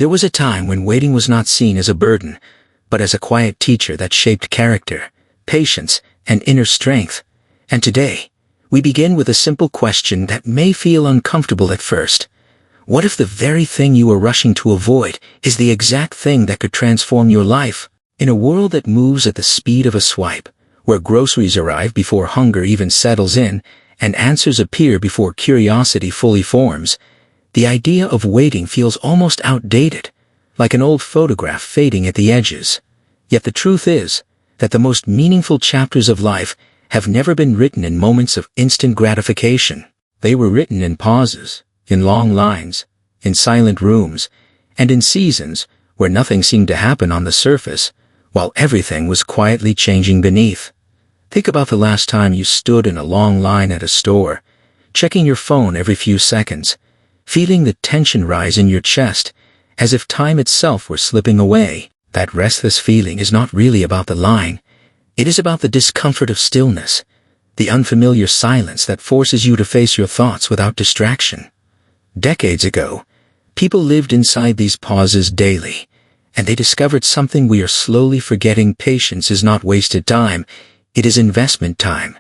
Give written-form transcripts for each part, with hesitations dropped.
There was a time when waiting was not seen as a burden, but as a quiet teacher that shaped character, patience, and inner strength. And today, we begin with a simple question that may feel uncomfortable at first. What if the very thing you are rushing to avoid is the exact thing that could transform your life? In a world that moves at the speed of a swipe, where groceries arrive before hunger even settles in, and answers appear before curiosity fully forms, the idea of waiting feels almost outdated, like an old photograph fading at the edges. Yet the truth is that the most meaningful chapters of life have never been written in moments of instant gratification. They were written in pauses, in long lines, in silent rooms, and in seasons where nothing seemed to happen on the surface, while everything was quietly changing beneath. Think about the last time you stood in a long line at a store, checking your phone every few seconds, feeling the tension rise in your chest, as if time itself were slipping away. That restless feeling is not really about the line. It is about the discomfort of stillness, the unfamiliar silence that forces you to face your thoughts without distraction. Decades ago, people lived inside these pauses daily, and they discovered something we are slowly forgetting. Patience is not wasted time, it is investment time.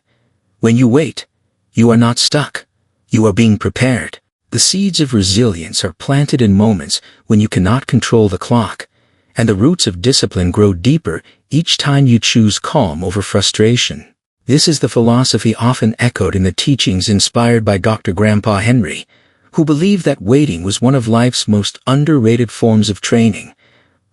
When you wait, you are not stuck, you are being prepared. The seeds of resilience are planted in moments when you cannot control the clock, and the roots of discipline grow deeper each time you choose calm over frustration. This is the philosophy often echoed in the teachings inspired by Dr. Grandpa Henry, who believed that waiting was one of life's most underrated forms of training,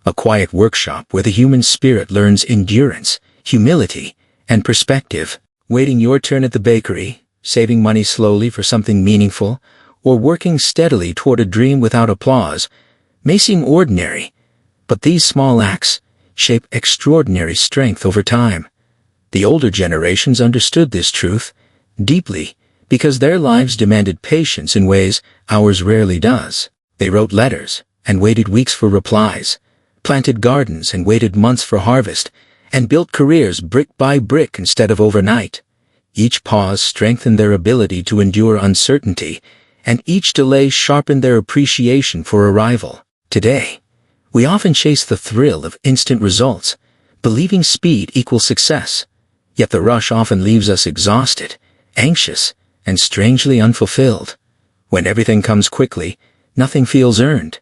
a quiet workshop where the human spirit learns endurance, humility, and perspective. Waiting your turn at the bakery, saving money slowly for something meaningful, or working steadily toward a dream without applause may seem ordinary, but these small acts shape extraordinary strength over time. The older generations understood this truth deeply because their lives demanded patience in ways ours rarely does. They wrote letters and waited weeks for replies, planted gardens and waited months for harvest, and built careers brick by brick instead of overnight. Each pause strengthened their ability to endure uncertainty, and each delay sharpened their appreciation for arrival. Today, we often chase the thrill of instant results, believing speed equals success. Yet the rush often leaves us exhausted, anxious, and strangely unfulfilled. When everything comes quickly, nothing feels earned.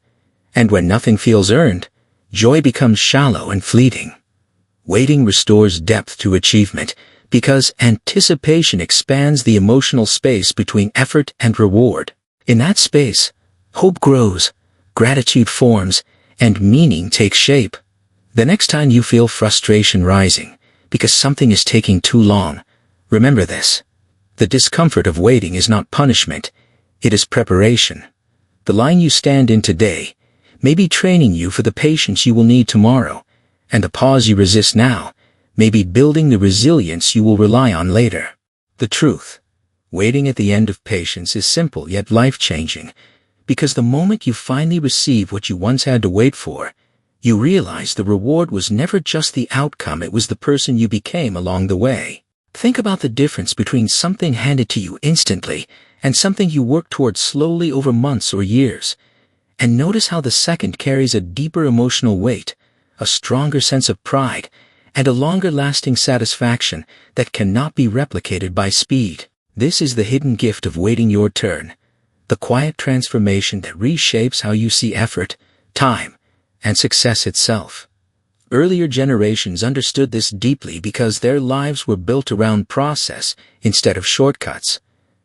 And when nothing feels earned, joy becomes shallow and fleeting. Waiting restores depth to achievement because anticipation expands the emotional space between effort and reward. In that space, hope grows, gratitude forms, and meaning takes shape. The next time you feel frustration rising because something is taking too long, remember this. The discomfort of waiting is not punishment, it is preparation. The line you stand in today may be training you for the patience you will need tomorrow, and the pause you resist now may be building the resilience you will rely on later. The truth, waiting at the end of patience is simple yet life-changing, because the moment you finally receive what you once had to wait for, you realize the reward was never just the outcome, it was the person you became along the way. Think about the difference between something handed to you instantly and something you worked towards slowly over months or years, and notice how the second carries a deeper emotional weight, a stronger sense of pride, and a longer-lasting satisfaction that cannot be replicated by speed. This is the hidden gift of waiting your turn, the quiet transformation that reshapes how you see effort, time, and success itself. Earlier generations understood this deeply because their lives were built around process instead of shortcuts,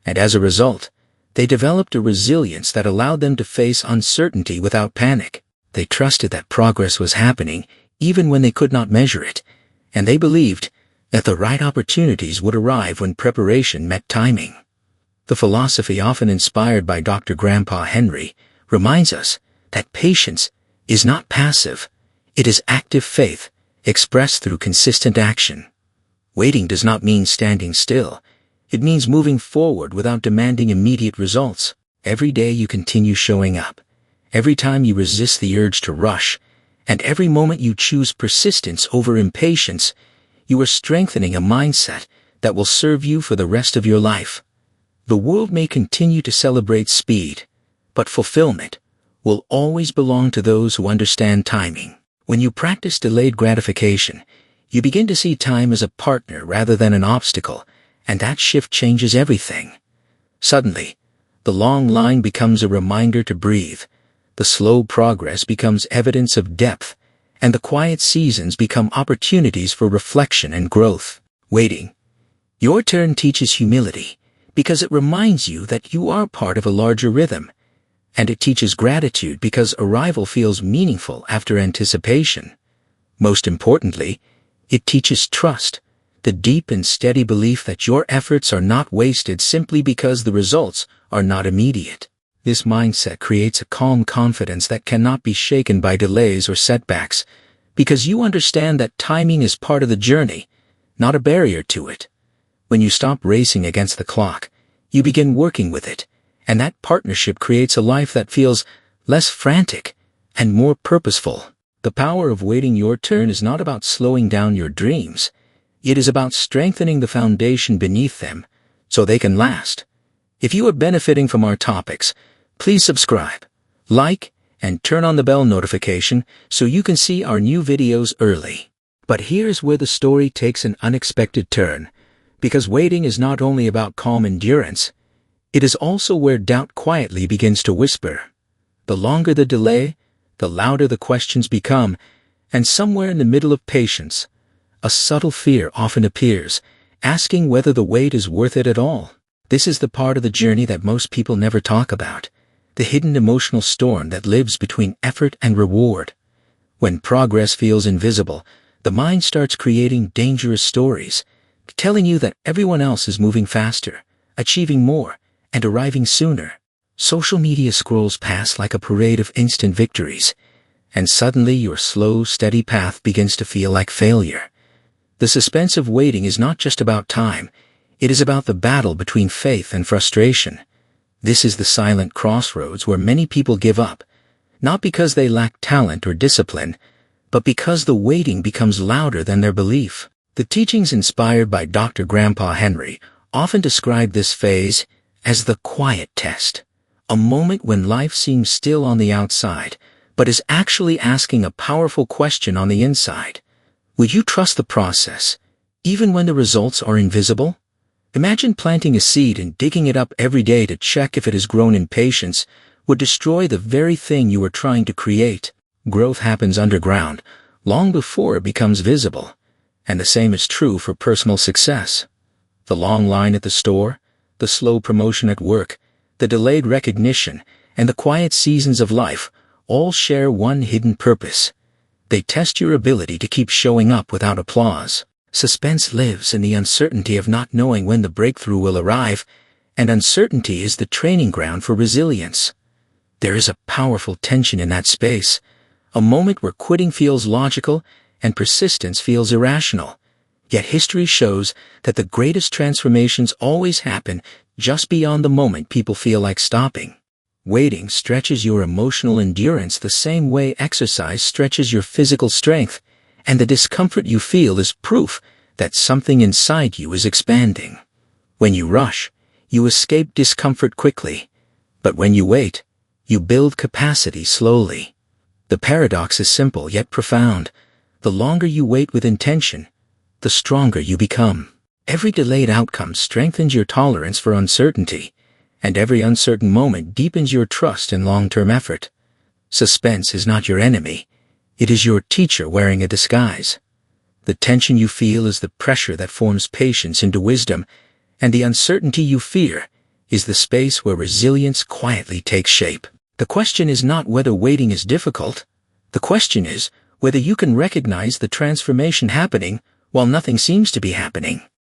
and as a result, they developed a resilience that allowed them to face uncertainty without panic. They trusted that progress was happening even when they could not measure it, and they believed that the right opportunities would arrive when preparation met timing. The philosophy often inspired by Dr. Grandpa Henry reminds us that patience is not passive, it is active faith expressed through consistent action. Waiting does not mean standing still, it means moving forward without demanding immediate results. Every day you continue showing up, every time you resist the urge to rush, and every moment you choose persistence over impatience, you are strengthening a mindset that will serve you for the rest of your life. The world may continue to celebrate speed, but fulfillment, will always belong to those who understand timing. When you practice delayed gratification, you begin to see time as a partner rather than an obstacle, and that shift changes everything. Suddenly, the long line becomes a reminder to breathe, the slow progress becomes evidence of depth, and the quiet seasons become opportunities for reflection and growth. Waiting. Your turn teaches humility, because it reminds you that you are part of a larger rhythm, and it teaches gratitude because arrival feels meaningful after anticipation. Most importantly, it teaches trust, the deep and steady belief that your efforts are not wasted simply because the results are not immediate. This mindset creates a calm confidence that cannot be shaken by delays or setbacks, because you understand that timing is part of the journey, not a barrier to it. When you stop racing against the clock, you begin working with it, and that partnership creates a life that feels less frantic and more purposeful. The power of waiting your turn is not about slowing down your dreams. It is about strengthening the foundation beneath them so they can last. If you are benefiting from our topics, please subscribe, like, and turn on the bell notification so you can see our new videos early. But here's where the story takes an unexpected turn, because waiting is not only about calm endurance, it is also where doubt quietly begins to whisper. The longer the delay, the louder the questions become, and somewhere in the middle of patience, a subtle fear often appears, asking whether the wait is worth it at all. This is the part of the journey that most people never talk about, the hidden emotional storm that lives between effort and reward. When progress feels invisible, the mind starts creating dangerous stories, telling you that everyone else is moving faster, achieving more, and arriving sooner. Social media scrolls past like a parade of instant victories, and suddenly your slow, steady path begins to feel like failure. The suspense of waiting is not just about time, it is about the battle between faith and frustration. This is the silent crossroads where many people give up, not because they lack talent or discipline, but because the waiting becomes louder than their belief. The teachings inspired by Dr. Grandpa Henry often describe this phase as the quiet test, a moment when life seems still on the outside, but is actually asking a powerful question on the inside. Would you trust the process, even when the results are invisible? Imagine planting a seed and digging it up every day to check if it has grown. Impatience would destroy the very thing you were trying to create. Growth happens underground, long before it becomes visible, and the same is true for personal success. The long line at the store, the slow promotion at work, the delayed recognition, and the quiet seasons of life all share one hidden purpose. They test your ability to keep showing up without applause. Suspense lives in the uncertainty of not knowing when the breakthrough will arrive, and uncertainty is the training ground for resilience. There is a powerful tension in that space, a moment where quitting feels logical and persistence feels irrational. Yet history shows that the greatest transformations always happen just beyond the moment people feel like stopping. Waiting stretches your emotional endurance the same way exercise stretches your physical strength, and the discomfort you feel is proof that something inside you is expanding. When you rush, you escape discomfort quickly, but when you wait, you build capacity slowly. The paradox is simple yet profound. The longer you wait with intention, the stronger you become. Every delayed outcome strengthens your tolerance for uncertainty, and every uncertain moment deepens your trust in long-term effort. Suspense is not your enemy. It is your teacher wearing a disguise. The tension you feel is the pressure that forms patience into wisdom, and the uncertainty you fear is the space where resilience quietly takes shape. The question is not whether waiting is difficult. The question is whether you can recognize the transformation happening while nothing seems to be happening.